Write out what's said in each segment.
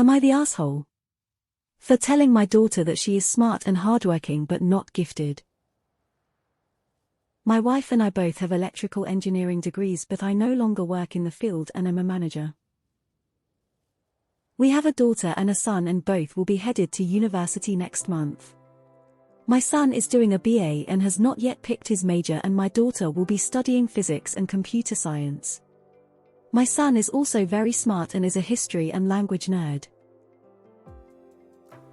Am I the asshole for telling my daughter that she is smart and hardworking but not gifted? My wife and I both have electrical engineering degrees, but I no longer work in the field and am a manager. We have a daughter and a son, and both will be headed to university next month. My son is doing a BA and has not yet picked his major, and my daughter will be studying physics and computer science. My son is also very smart and is a history and language nerd.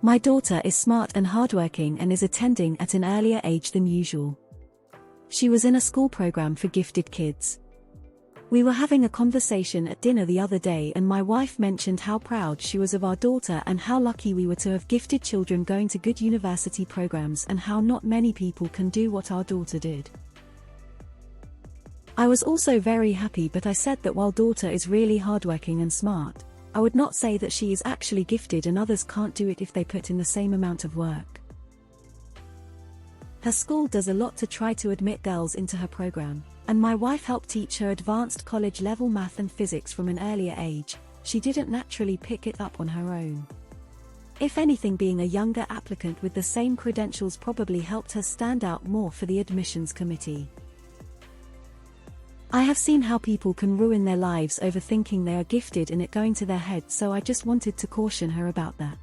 My daughter is smart and hardworking and is attending at an earlier age than usual. She was in a school program for gifted kids. We were having a conversation at dinner the other day, and my wife mentioned how proud she was of our daughter and how lucky we were to have gifted children going to good university programs, and how not many people can do what our daughter did. I was also very happy, but I said that while daughter is really hardworking and smart, I would not say that she is actually gifted, and others can't do it if they put in the same amount of work. Her school does a lot to try to admit girls into her program, and my wife helped teach her advanced college-level math and physics from an earlier age. She didn't naturally pick it up on her own. If anything, being a younger applicant with the same credentials probably helped her stand out more for the admissions committee. I have seen how people can ruin their lives over thinking they are gifted and it going to their head, so I just wanted to caution her about that.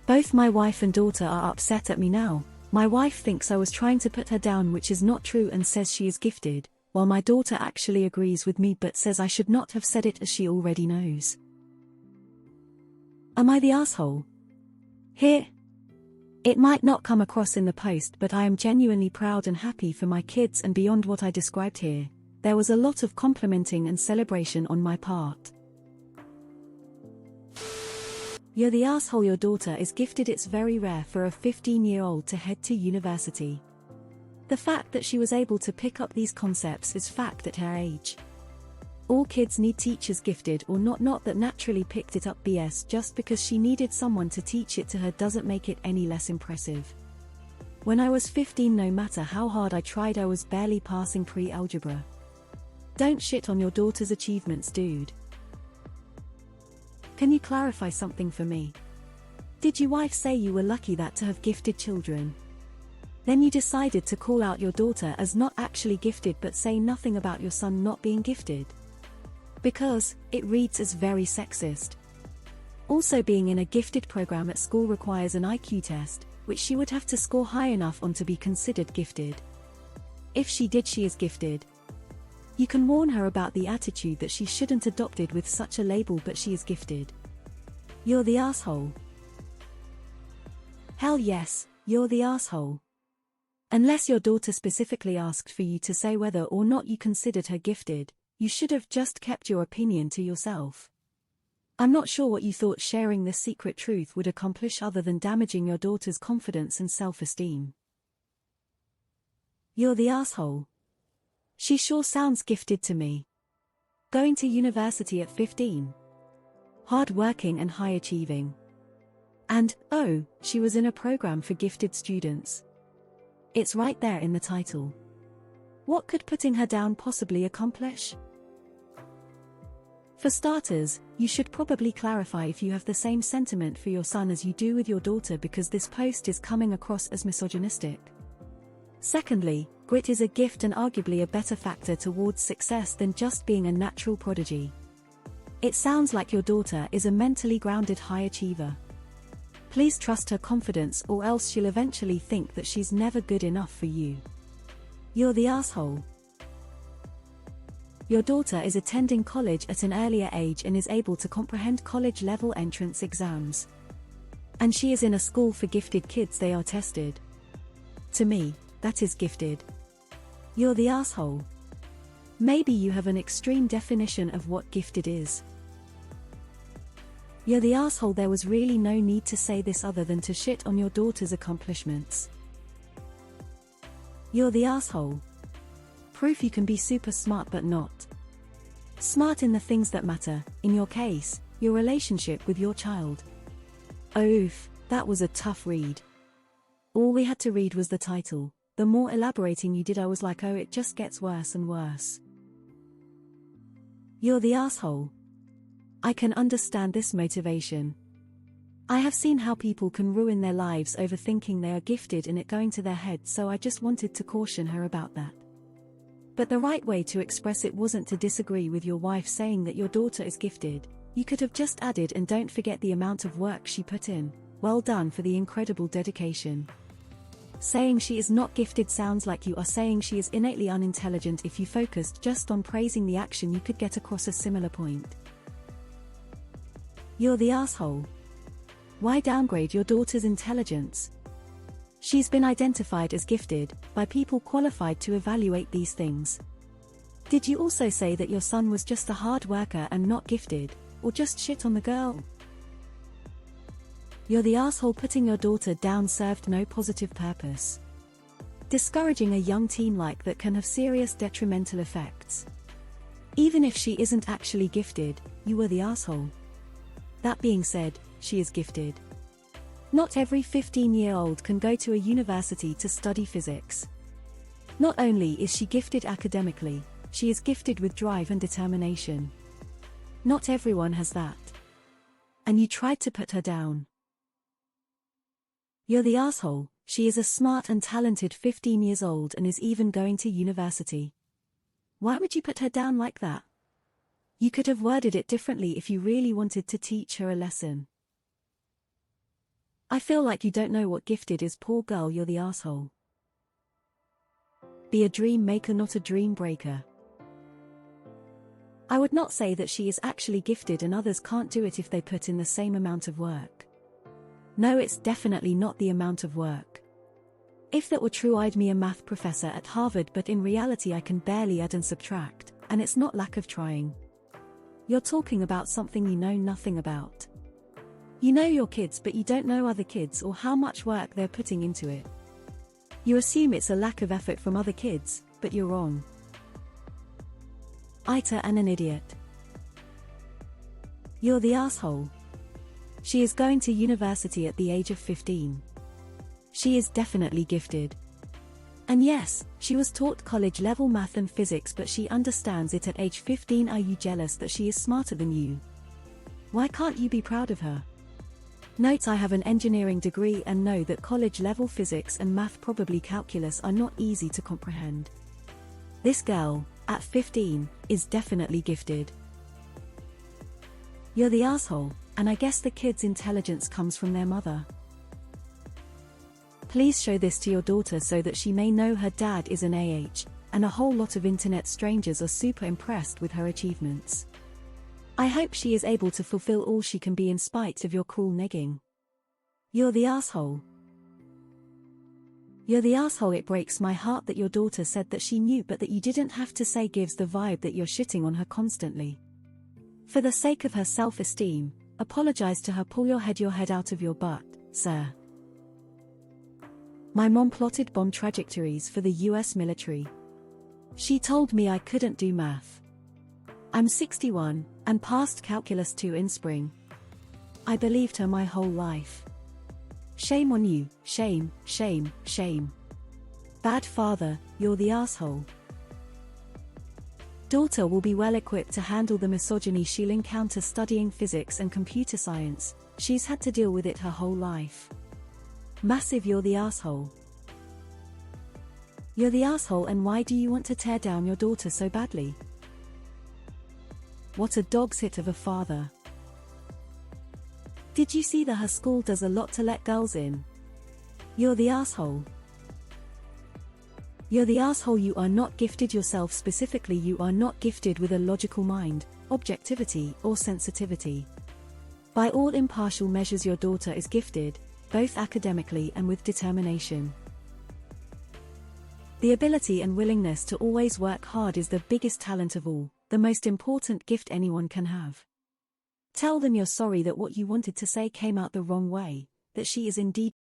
Both my wife and daughter are upset at me now. My wife thinks I was trying to put her down, which is not true, and says she is gifted, while my daughter actually agrees with me but says I should not have said it as she already knows. Am I the asshole here? It might not come across in the post, but I am genuinely proud and happy for my kids, and beyond what I described here, there was a lot of complimenting and celebration on my part. You're the asshole. Your daughter is gifted. It's very rare for a 15-year-old to head to university. The fact that she was able to pick up these concepts is fact at her age. All kids need teachers, gifted or not that naturally picked it up. BS. Just because she needed someone to teach it to her doesn't make it any less impressive. When I was 15, no matter how hard I tried, I was barely passing pre-algebra. Don't shit on your daughter's achievements, dude. Can you clarify something for me? Did your wife say you were lucky that to have gifted children? Then you decided to call out your daughter as not actually gifted but say nothing about your son not being gifted? Because it reads as very sexist. Also, being in a gifted program at school requires an IQ test, which she would have to score high enough on to be considered gifted. If she did, she is gifted. You can warn her about the attitude that she shouldn't adopted with such a label, but she is gifted. You're the asshole. Hell yes, you're the asshole. Unless your daughter specifically asked for you to say whether or not you considered her gifted, you should have just kept your opinion to yourself. I'm not sure what you thought sharing this secret truth would accomplish other than damaging your daughter's confidence and self-esteem. You're the asshole. She sure sounds gifted to me. Going to university at 15. Hard-working and high-achieving. And, oh, she was in a program for gifted students. It's right there in the title. What could putting her down possibly accomplish? For starters, you should probably clarify if you have the same sentiment for your son as you do with your daughter, because this post is coming across as misogynistic. Secondly, grit is a gift and arguably a better factor towards success than just being a natural prodigy. It sounds like your daughter is a mentally grounded high achiever. Please trust her confidence, or else she'll eventually think that she's never good enough for you. You're the asshole. Your daughter is attending college at an earlier age and is able to comprehend college-level entrance exams. And she is in a school for gifted kids. They are tested. To me, that is gifted. You're the asshole. Maybe you have an extreme definition of what gifted is. You're the asshole. There was really no need to say this other than to shit on your daughter's accomplishments. You're the asshole. Proof you can be super smart but not smart in the things that matter, in your case, your relationship with your child. Oof, that was a tough read. All we had to read was the title. The more elaborating you did, I was like, oh, it just gets worse and worse. You're the asshole. I can understand this motivation. I have seen how people can ruin their lives over thinking they are gifted and it going to their head, so I just wanted to caution her about that. But the right way to express it wasn't to disagree with your wife saying that your daughter is gifted. You could have just added, and don't forget the amount of work she put in. Well done for the incredible dedication. Saying she is not gifted sounds like you are saying she is innately unintelligent. If you focused just on praising the action, you could get across a similar point. You're the asshole. Why downgrade your daughter's intelligence? She's been identified as gifted by people qualified to evaluate these things. Did you also say that your son was just a hard worker and not gifted, or just shit on the girl? You're the asshole. Putting your daughter down served no positive purpose. Discouraging a young teen like that can have serious detrimental effects. Even if she isn't actually gifted, you were the asshole. That being said, she is gifted. Not every 15-year-old can go to a university to study physics. Not only is she gifted academically, she is gifted with drive and determination. Not everyone has that. And you tried to put her down. You're the asshole. She is a smart and talented 15 years old and is even going to university. Why would you put her down like that? You could have worded it differently if you really wanted to teach her a lesson. I feel like you don't know what gifted is. Poor girl, you're the asshole. Be a dream maker, not a dream breaker. I would not say that she is actually gifted and others can't do it if they put in the same amount of work. No, it's definitely not the amount of work. If that were true, I'd be a math professor at Harvard, but in reality I can barely add and subtract, and it's not lack of trying. You're talking about something you know nothing about. You know your kids, but you don't know other kids or how much work they're putting into it. You assume it's a lack of effort from other kids, but you're wrong. AITA and an idiot. You're the asshole. She is going to university at the age of 15. She is definitely gifted. And yes, she was taught college-level math and physics, but she understands it at age 15. Are you jealous that she is smarter than you? Why can't you be proud of her? Note: I have an engineering degree and know that college-level physics and math, probably calculus, are not easy to comprehend. This girl, at 15, is definitely gifted. You're the asshole, and I guess the kid's intelligence comes from their mother. Please show this to your daughter so that she may know her dad is an AH, and a whole lot of internet strangers are super impressed with her achievements. I hope she is able to fulfill all she can be in spite of your cruel negging. You're the asshole. You're the asshole. It breaks my heart that your daughter said that she knew but that you didn't have to say. Gives the vibe that you're shitting on her constantly. For the sake of her self-esteem, apologize to her. Pull your head out of your butt, sir. My mom plotted bomb trajectories for the US military. She told me I couldn't do math. I'm 61, and passed Calculus 2 in spring. I believed her my whole life. Shame on you, shame, shame, shame. Bad father, you're the asshole. Daughter will be well equipped to handle the misogyny she'll encounter studying physics and computer science. She's had to deal with it her whole life. Massive, you're the asshole. You're the asshole, and why do you want to tear down your daughter so badly? What a dog's hit of a father. Did you see that her school does a lot to let girls in? You're the asshole. You're the asshole. You are not gifted yourself. Specifically, you are not gifted with a logical mind, objectivity, or sensitivity. By all impartial measures, your daughter is gifted, both academically and with determination. The ability and willingness to always work hard is the biggest talent of all, the most important gift anyone can have. Tell them you're sorry that what you wanted to say came out the wrong way, that she is indeed